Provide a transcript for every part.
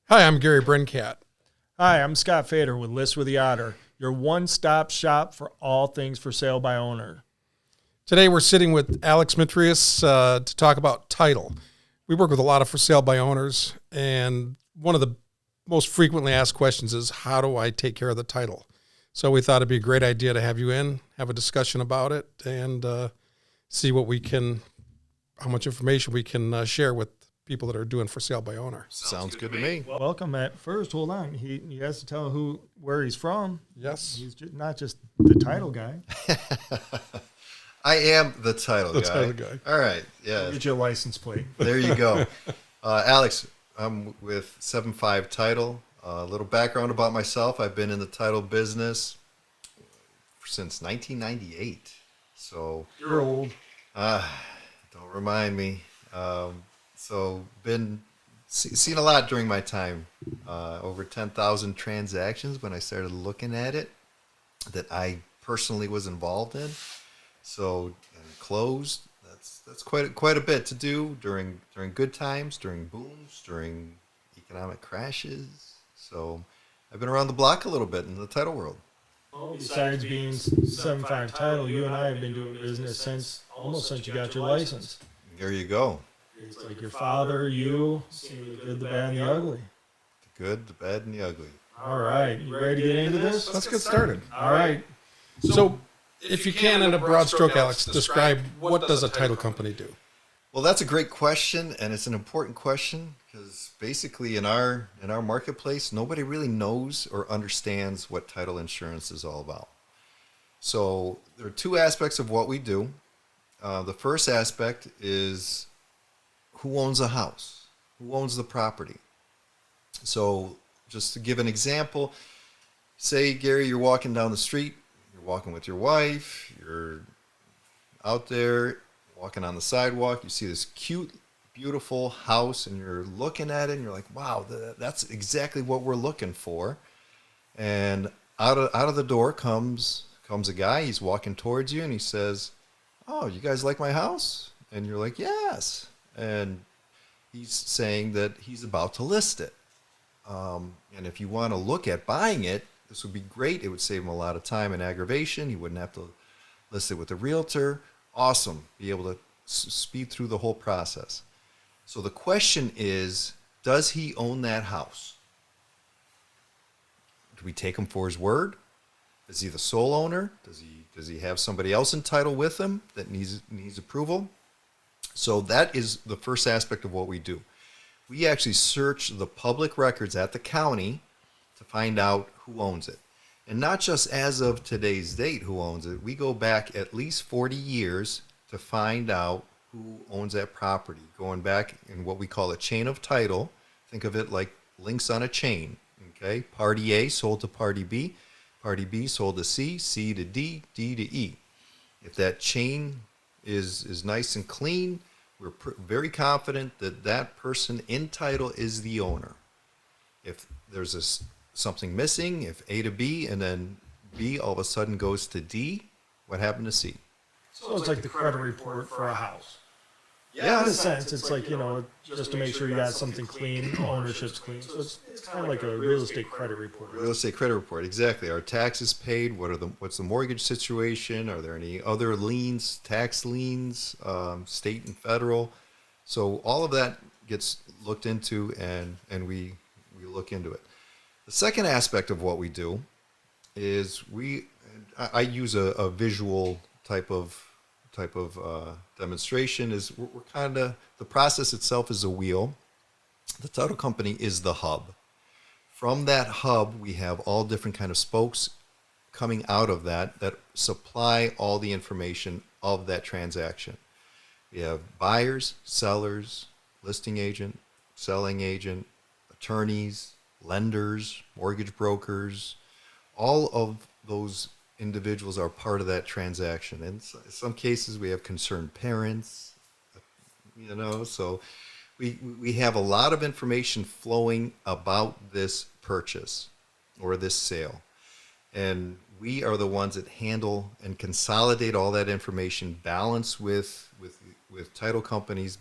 Hi, I'm Gary Brincat. Hi, I'm Scott Fader with List with the Otter, your one-stop shop for all things for sale by owner. Today we're sitting with Aleks Mitrius to talk about title. We work with a lot of for sale by owners, and one of the most frequently asked questions is, how do I take care of the title? So we thought it'd be a great idea to have you in, have a discussion about it, and see what we can, how much information we can share with people that are doing for sale by owner. Sounds good to me. Welcome. At first, hold on. He has to tell where he's from. Yes. He's not just the title guy. I am the title guy. Title guy. All right. Yeah. Get your license plate. There you go. Alex, I'm with 7.5 Title. A little background about myself. I've been in the title business since 1998. So You're old. don't remind me. So been seen a lot during my time. Over 10,000 transactions when I started looking at it that I personally was involved in. So and closed. That's quite a bit to do during good times, during booms, during economic crashes. So I've been around the block a little bit in the title world. Besides being 7.5 Title, you and I have been doing business almost since you got your license. There you go. It's like your father, you, seen the good, the bad, and the ugly. The good, the bad, and the ugly. All right. You ready to get into this? Let's get started. All right. So if you can, in a broad stroke, Aleks, describe what does a title company do? Well, that's a great question, and it's an important question because basically in our marketplace, nobody really knows or understands what title insurance is all about. So there are two aspects of what we do. The first aspect is who owns the house, who owns the property. So just to give an example, say, Gary, you're walking down the street, you're walking with your wife, you're out there walking on the sidewalk, you see this cute, beautiful house, and you're looking at it, and you're like, wow, that's exactly what we're looking for. And out of the door comes a guy, he's walking towards you, and he says, oh, you guys like my house? And you're like, yes. And he's saying that he's about to list it. And if you want to look at buying it, this would be great. It would save him a lot of time and aggravation. He wouldn't have to list it with a realtor. Awesome. Be able to speed through the whole process. So the question is, does he own that house? Do we take him for his word? Is he the sole owner? Does he have somebody else in title with him that needs approval? So that is the first aspect of what we do. We actually search the public records at the county to find out who owns it. And not just as of today's date who owns it. We go back at least 40 years to find out who owns that property. Going back in what we call a chain of title. Think of it like links on a chain. Okay, Party A sold to Party B. Party B sold to C, C to D, D to E. If that chain is nice and clean, we're very confident that that person in title is the owner. If there's something missing, if A to B and then B all of a sudden goes to D, what happened to C? So it's like the credit report for a house. Yeah, In a sense, it's like, just to make sure you got something clean, ownership's clean. So it's kind of like a real estate credit report. Real estate credit report, exactly. Are taxes paid? What's the mortgage situation? Are there any other liens, tax liens, state and federal? So all of that gets looked into, and we look into it. The second aspect of what we do is I use a visual type of demonstration. Is we're kind of, the process itself is a wheel. The title company is the hub. From that hub, we have all different kind of spokes coming out of that supply all the information of that transaction. We have buyers, sellers, listing agent, selling agent, attorneys, lenders, mortgage brokers. All of those individuals are part of that transaction. And in some cases, we have concerned parents, so we have a lot of information flowing about this purchase or this sale. And we are the ones that handle and consolidate all that information, balance with title companies,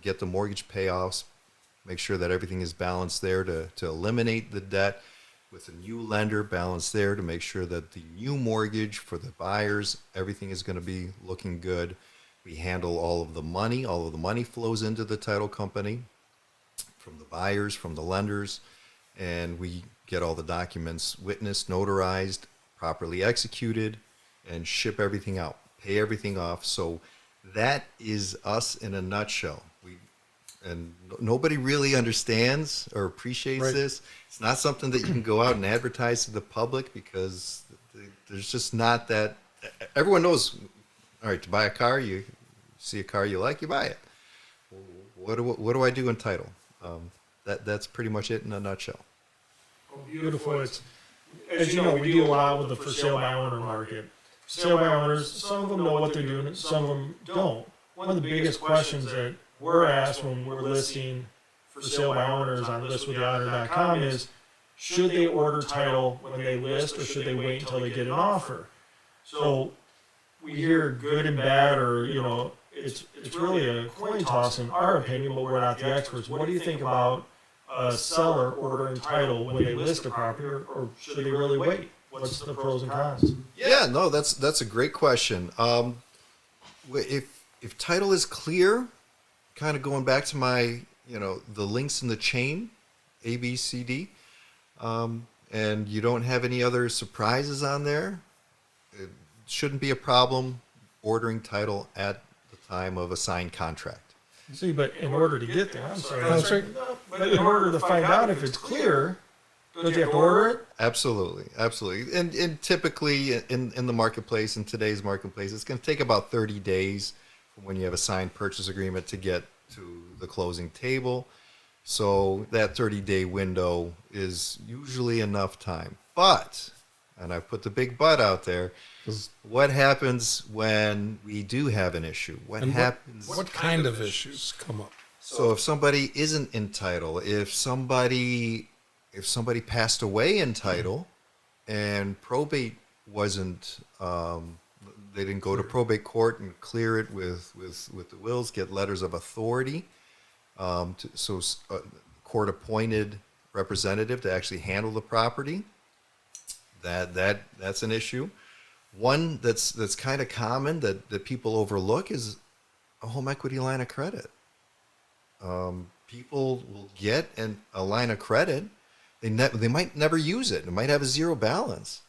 get the mortgage payoffs, make sure that everything is balanced there to eliminate the debt. With a new lender balanced there to make sure that the new mortgage for the buyers, everything is going to be looking good. We handle all of the money flows into the title company from the buyers, from the lenders, and we get all the documents witnessed, notarized, properly executed, and ship everything out, pay everything off. So that is us in a nutshell. And nobody really understands or appreciates this. It's not something that you can go out and advertise to the public because there's just not that. Everyone knows, all right, to buy a car, you see a car you like, you buy it. What do I do in title? That's pretty much it in a nutshell. Oh, beautiful. It's, as you know, we deal a lot with the for sale by owner market. For sale by owners, some of them know what they're doing, some of them don't. One of the biggest questions that we're asked when we're listing for sale by owners on listwiththeauditor.com is, should they order title when they list or should they wait until they get an offer? So we hear good and bad, or, you know, it's really a coin toss in our opinion, but we're not the experts. What do you think about a seller ordering title when they list a property, or should they really wait? What's the pros and cons? Yeah, no, that's a great question. If title is clear, kind of going back to my, the links in the chain, A, B, C, D, and you don't have any other surprises on there, it shouldn't be a problem ordering title at the time of a signed contract. See, but in order to get there, but in order to find out if it's clear, don't you have to order it? Absolutely. And typically in the marketplace, in today's marketplace, it's going to take about 30 days from when you have a signed purchase agreement to get to the closing table. So that 30-day window is usually enough time. But, and I put the big but out there, what happens when we do have an issue? What kind of issues come up? So if somebody isn't in title, if somebody passed away in title and probate wasn't, they didn't go to probate court and clear it with the wills, get letters of authority, so a court-appointed representative to actually handle the property, that's an issue. One that's kind of common that people overlook is a home equity line of credit. People will get a line of credit. They might never use it. It might have a zero balance,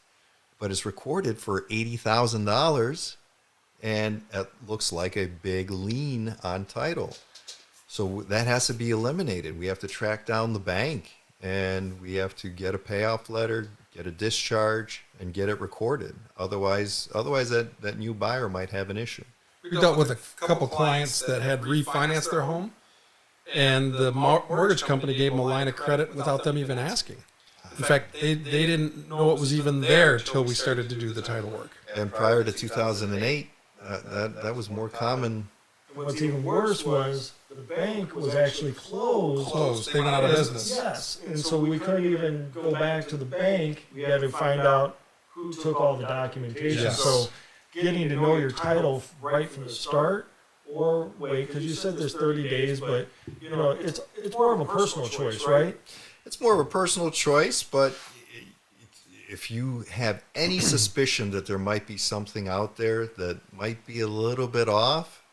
but it's recorded for $80,000, and it looks like a big lien on title. So that has to be eliminated. We have to track down the bank, and we have to get a payoff letter, get a discharge, and get it recorded. Otherwise that new buyer might have an issue. We dealt with a couple clients that had refinanced their home, and the mortgage company gave them a line of credit without them even asking. In fact, they didn't know it was even there till we started to do the title work. And prior to 2008, that was more common. What's even worse was the bank was actually closed. They went out of business. Yes, and so we couldn't even go back to the bank. We had to find out who took all the documentation. Yes. So getting to know your title right from the start, or wait, because you said there's 30 days, but it's more of a personal choice, right? It's more of a personal choice, but if you have any suspicion that there might be something out there that might be a little bit off,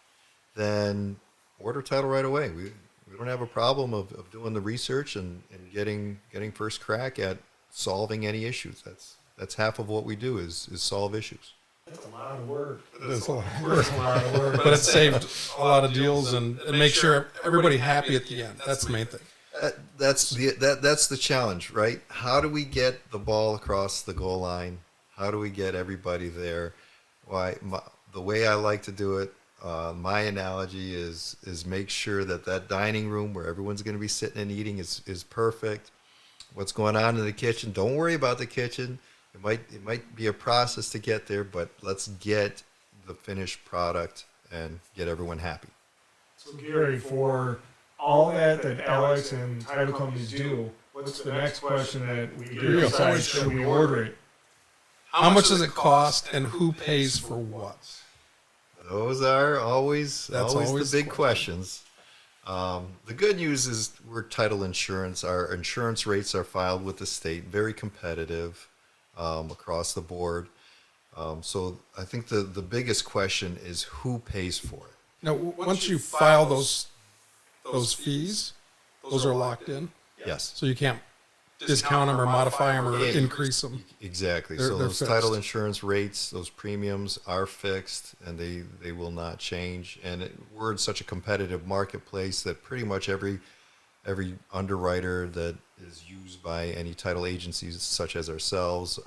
then order title right away. We don't have a problem of doing the research and getting first crack at solving any issues. That's half of what we do is solve issues. That's a lot of work. It's a lot of work. But it saved a lot of deals and make sure everybody happy at the end. That's the main thing. That's the challenge, right? How do we get the ball across the goal line? How do we get everybody there? The way I like to do it, my analogy is make sure that dining room where everyone's going to be sitting and eating is perfect. What's going on in the kitchen? Don't worry about the kitchen. It might be a process to get there, but let's get the finished product and get everyone happy. So Gary, for all that Aleks and title companies do, what's the next question that we do besides should we order it? How much does it cost, and who pays for what? Those are always the big questions. The good news is we're title insurance. Our insurance rates are filed with the state, very competitive across the board. So I think the biggest question is who pays for it. Now, once you file those fees, those are locked in, Yes. so you can't discount them or modify them or increase them. Exactly. They're Those fixed. title insurance rates, those premiums are fixed, and they will not change. And we're in such a competitive marketplace that pretty much every underwriter that is used by any title agencies, such as ourselves,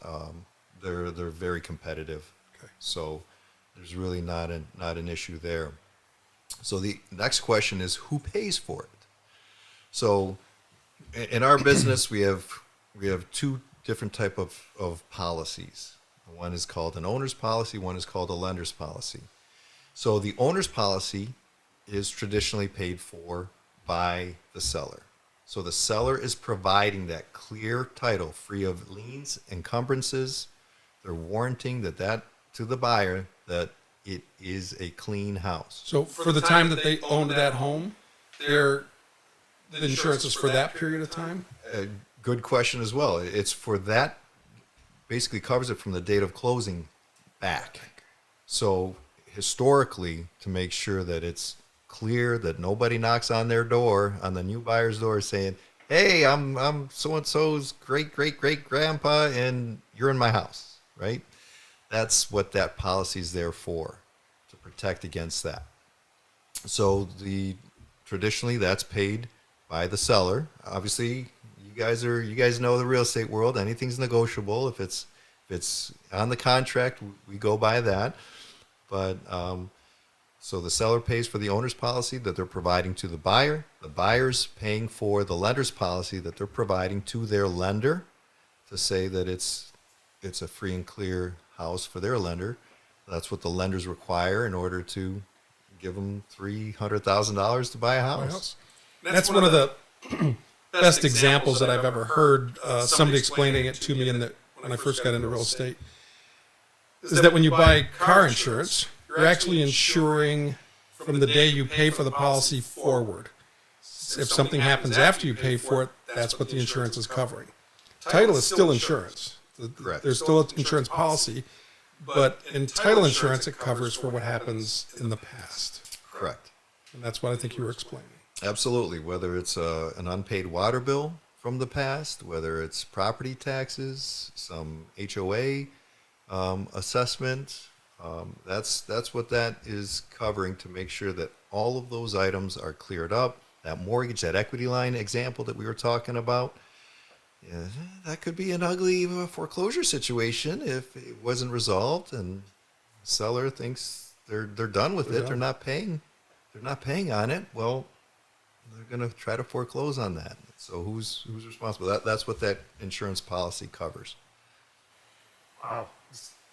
they're very competitive. Okay. So there's really not an issue there. So the next question is who pays for it? So in our business, we have two different type of policies. One is called an owner's policy. One is called a lender's policy. So the owner's policy is traditionally paid for by the seller. So the seller is providing that clear title, free of liens, encumbrances. They're warranting that to the buyer that it is a clean house. So for the time that they owned that home, the insurance is for that period of time? Good question as well. It's for that, basically covers it from the date of closing back. So historically, to make sure that it's clear, that nobody knocks on their door, on the new buyer's door, saying, "Hey, I'm so-and-so's great-great-great-grandpa, and you're in my house," right? That's what that policy is there for, to protect against that. So traditionally that's paid by the seller. Obviously, you guys know the real estate world. Anything's negotiable. If it's on the contract, we go by that. But so the seller pays for the owner's policy that they're providing to the buyer. The buyer's paying for the lender's policy that they're providing to their lender to say that it's a free and clear house for their lender. That's what the lenders require in order to give them $300,000 to buy a house. That's one of the best examples that I've ever heard somebody explaining it to me when I first got into real estate, is that when you buy car insurance, you're actually insuring from the day you pay for the policy forward. If something happens after you pay for it, that's what the insurance is covering. Title is still insurance. Correct. There's still an insurance policy, but in title insurance, it covers for what happens in the past. Correct. And that's what I think you were explaining. Absolutely. Whether it's an unpaid water bill from the past, whether it's property taxes, some HOA assessment, that's what that is covering, to make sure that all of those items are cleared up. That mortgage, that equity line example that we were talking about, yeah, that could be an ugly foreclosure situation if it wasn't resolved and the seller thinks they're done with it. They're not paying on it. Well, they're going to try to foreclose on that. So who's responsible? That's what that insurance policy covers. Wow.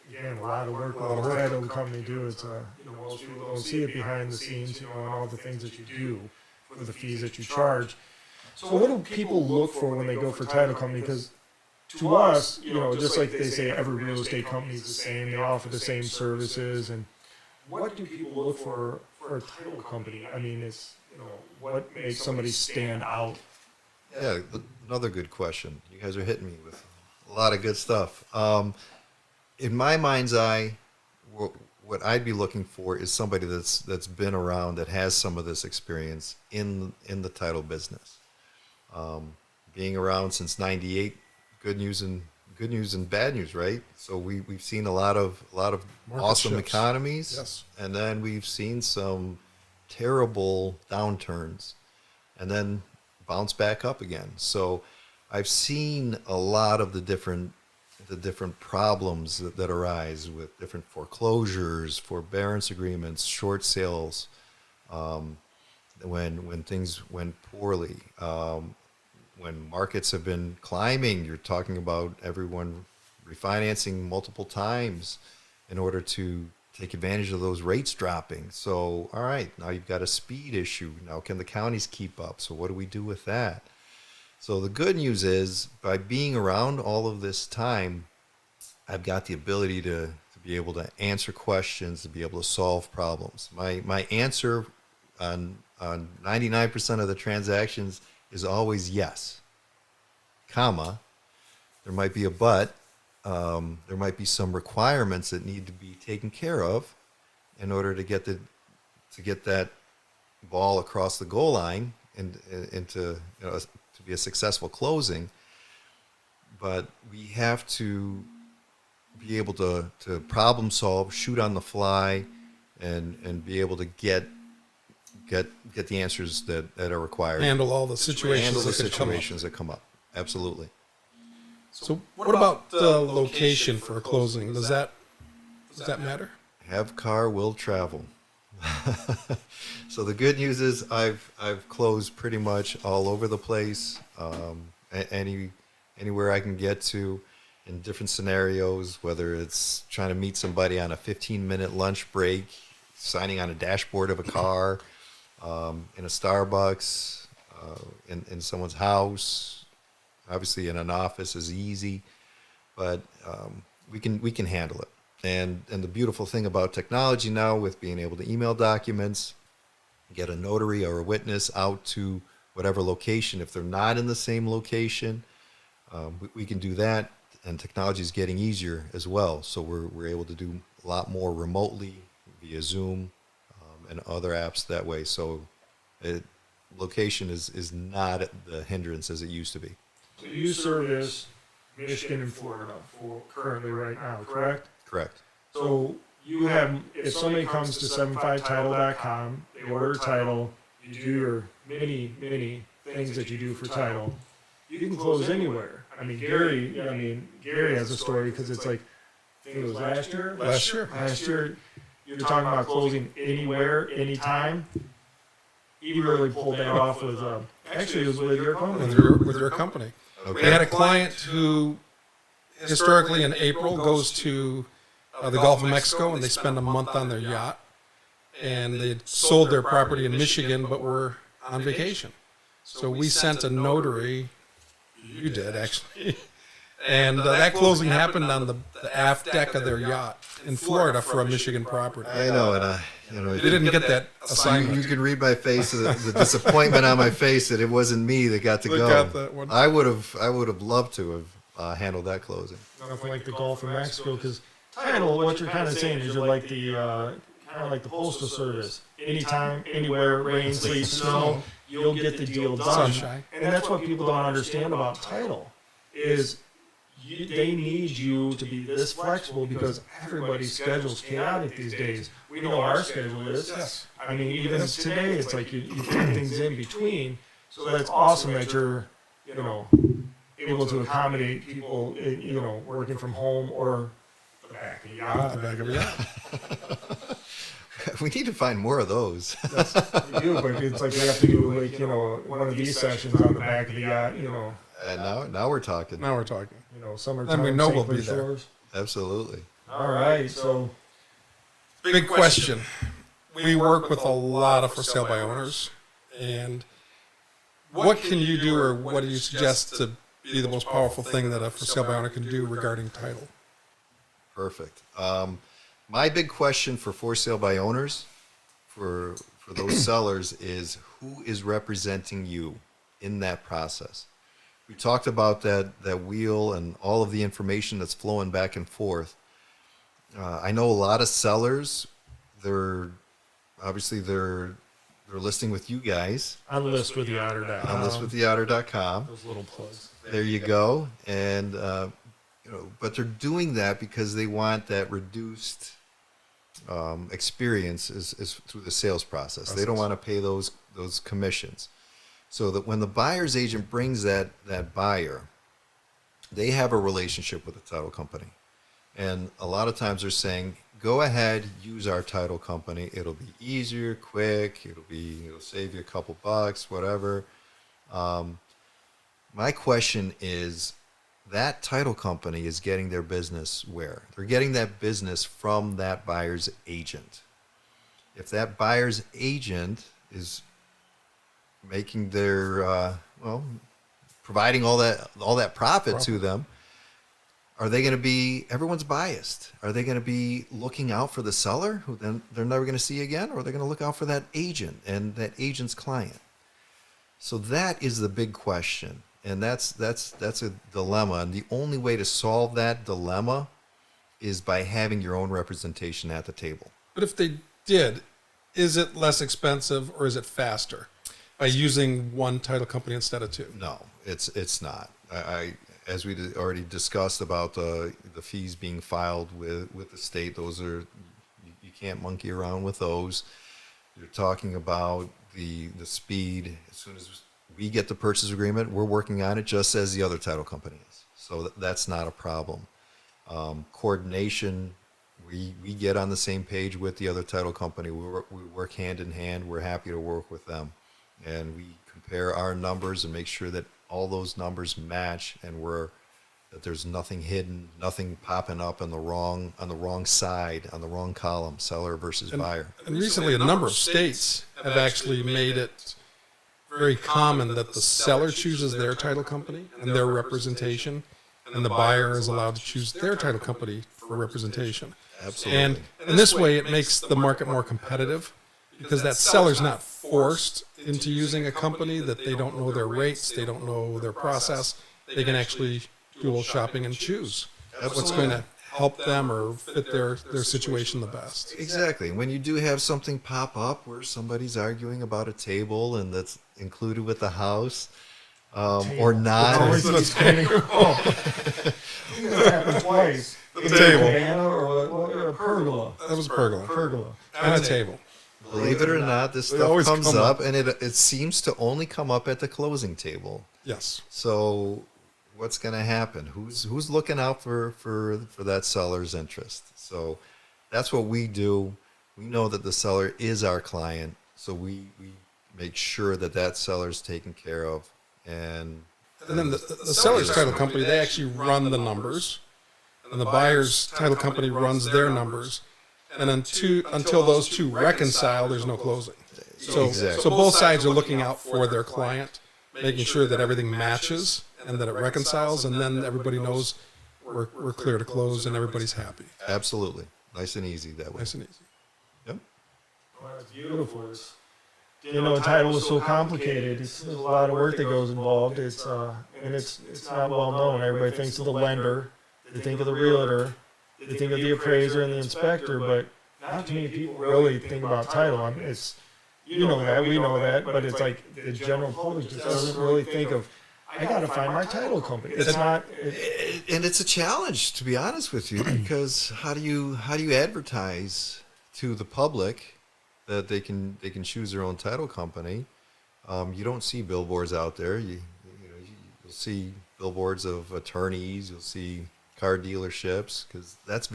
Again, a lot of work with a title company do. It's most people don't see it behind the scenes, and all the things that you do for the fees that you charge. So what do people look for when they go for title company? Because to us, just like they say, every real estate company is the same. They offer the same services. And what do people look for a title company? I mean, it's what makes somebody stand out? Yeah, another good question. You guys are hitting me with a lot of good stuff. In my mind's eye, what I'd be looking for is somebody that's been around, that has some of this experience in the title business. Being around since '98, good news and bad news, right? So we've seen a lot of awesome shifts. economies, Yes. and then we've seen some terrible downturns, and then bounce back up again. So I've seen a lot of the different problems that arise with different foreclosures, forbearance agreements, short sales, when things went poorly, when markets have been climbing. You're talking about everyone refinancing multiple times in order to take advantage of those rates dropping. So, all right, now you've got a speed issue. Now, can the counties keep up? So what do we do with that? So the good news is, by being around all of this time, I've got the ability to be able to answer questions, to be able to solve problems. My answer on on 99% of the transactions is always yes, comma, there might be a but, there might be some requirements that need to be taken care of in order to get that ball across the goal line and to be a successful closing. But we have to be able to problem solve, shoot on the fly, and be able to get the answers that are required. Handle all the situations that come up. Absolutely. So what about the location for a closing? Does that matter? Have car, will travel. So the good news is I've closed pretty much all over the place. Anywhere I can get to in different scenarios, whether it's trying to meet somebody on a 15-minute lunch break, signing on a dashboard of a car, in a Starbucks, in someone's house. Obviously, in an office is easy, but we can handle it. And the beautiful thing about technology now, with being able to email documents, get a notary or a witness out to whatever location. If they're not in the same location, we can do that. And technology is getting easier as well. So we're able to do a lot more remotely via Zoom and other apps that way. So location is not the hindrance as it used to be. So you service Michigan and Florida currently right now, correct? Correct. So you have, if somebody comes to 75title.com, they order title, you do your many things that you do for title, you can close anywhere. I mean, Gary has a story, because it's like, I think it was last year. Last year, you're talking about closing anywhere, anytime. He really pulled that off with, actually, it was with your company. With your company. Okay. We had a client who historically in April goes to the Gulf of Mexico, and they spend a month on their yacht. And they sold their property in Michigan, but were on vacation. So we sent a notary. You did, actually. And that closing happened on the aft deck of their yacht in Florida for a Michigan property. I know, and they didn't get that assignment. You can read my face, the disappointment on my face that it wasn't me that got to go. Got that one. I would have loved to have handled that closing. Nothing like the Gulf of Mexico, because title, what you're kind of saying is you're like the kind of like the postal service. Anytime, anywhere, rain, sleet, snow, you'll get the deal done. Sunshine. And that's what people don't understand about title is they need you to be this flexible, because everybody's schedule's chaotic these days. We know our schedule is. Yes. I mean, even today, it's like you fit things in between. So that's awesome that you're, able to accommodate people, working from home or the back of the yacht. The back of the yacht. We need to find more of those. Yes, we do, but it's like we have to do one of these sessions on the back of the yacht, And now we're talking. Now we're talking. Summertime. Then we know St. we'll be Clair there. Shores. Absolutely. All right, so Big question. We work with a lot of for sale by owners, and what can you do, or what do you suggest to be the most powerful thing that a for sale by owner can do regarding title? Perfect. My big question for sale by owners, for those sellers, is who is representing you in that process. We talked about that wheel and all of the information that's flowing back and forth. I know a lot of sellers, they're listing with you guys. on listwiththeotter.com. On listwiththeotter.com. Those little plugs. There you go. And but they're doing that because they want that reduced experience is through the sales process. They don't want to pay those commissions. So that when the buyer's agent brings that buyer, they have a relationship with the title company. And a lot of times they're saying, go ahead, use our title company. It'll be easier, quick. It'll save you a couple bucks, whatever. My question is, that title company is getting their business where? They're getting that business from that buyer's agent. If that buyer's agent is making their, providing all that profit to them, Are they going to be, everyone's biased. Are they going to be looking out for the seller who then they're never going to see again? Or are they going to look out for that agent and that agent's client? So that is the big question. And that's a dilemma. And the only way to solve that dilemma is by having your own representation at the table. But if they did, is it less expensive or is it faster by using one title company instead of two? No, it's not. I as we already discussed about the fees being filed with the state, those are, you can't monkey around with those. You're talking about the speed. As soon as we get the purchase agreement, we're working on it just as the other title company is. So that's not a problem. Coordination, we get on the same page with the other title company. We work hand in hand. We're happy to work with them. And we compare our numbers and make sure that all those numbers match, and that there's nothing hidden, nothing popping up on the wrong side, on the wrong column, seller versus buyer. And recently, a number of states have actually made it very common that the seller chooses their title company and their representation, and the buyer is allowed to choose their title company for representation. Absolutely. And in this way, it makes the market more competitive, because that seller's not forced into using a company that they don't know their rates, they don't know their process. They can actually do a little shopping and choose what's going to help them or fit their situation the best. Exactly. When you do have something pop up where somebody's arguing about a table and that's included with the house, or not. It's happened twice. The table. Or a pergola. That was a pergola. Pergola. And a table. Believe it or not, this They stuff always comes come up, up. and it seems to only come up at the closing table. Yes. So what's going to happen? Who's looking out for that seller's interest? So that's what we do. We know that the seller is our client, so we make sure that seller's taken care of. And then the seller's title company, they actually run the numbers, and the buyer's title company runs their numbers. And until those two reconcile, there's no closing. So both sides are looking out for their client, making sure that everything matches and that it reconciles, and then everybody knows we're clear to close and everybody's happy. Absolutely. Nice and easy that way. Nice and easy. Yep. Well, it's beautiful. Title is so complicated. There's a lot of work that goes involved. It's not well known. Everybody thinks of the lender, they think of the realtor, they think of the appraiser and the inspector, but not too many people really think about title. I mean, it's, we know that, but it's like the general public just doesn't really think of, I got to find my title company. It's not. And it's a challenge, to be honest with you, because how do you advertise to the public that they can choose their own title company? You don't see billboards out there. You'll see billboards of attorneys. You'll see car dealerships, because that's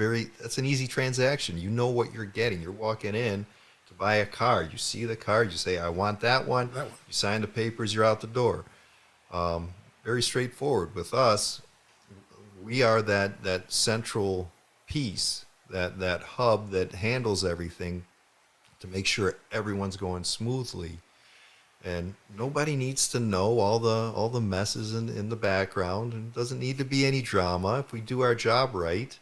an easy transaction. You know what you're getting. You're walking in to buy a car. You see the car. You say, I want that one. You sign the papers. You're out the door. Very straightforward. With us, we are that central piece, that hub that handles everything to make sure everyone's going smoothly. And nobody needs to know all the messes in the background, and it doesn't need to be any drama. If we do our job right,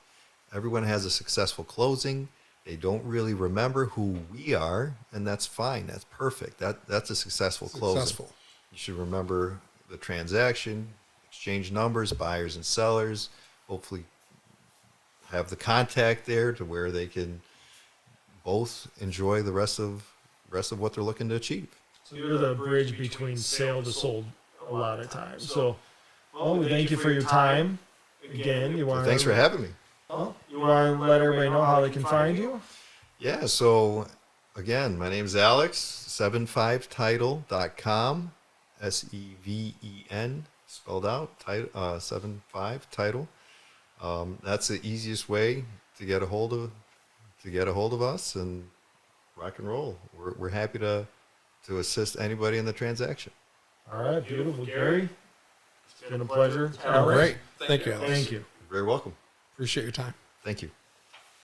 everyone has a successful closing. They don't really remember who we are, and that's fine. That's perfect. That's a successful closing. You should remember the transaction, exchange numbers, buyers and sellers, hopefully have the contact there to where they can both enjoy the rest of what they're looking to achieve. So you're the bridge between sale to sold a lot of times. So, we thank you for your time. Again, Thanks for having me. You want to let everybody know how they can find you? Yeah, so again, my name's Aleks, 75title.com, SEVEN, spelled out, 75 title. That's the easiest way to get a hold of us and rock and roll. We're happy to assist anybody in the transaction. All right, beautiful. Gary, it's been a pleasure. Great. Thank you, Alex. Thank you. You're very welcome. Appreciate your time. Thank you.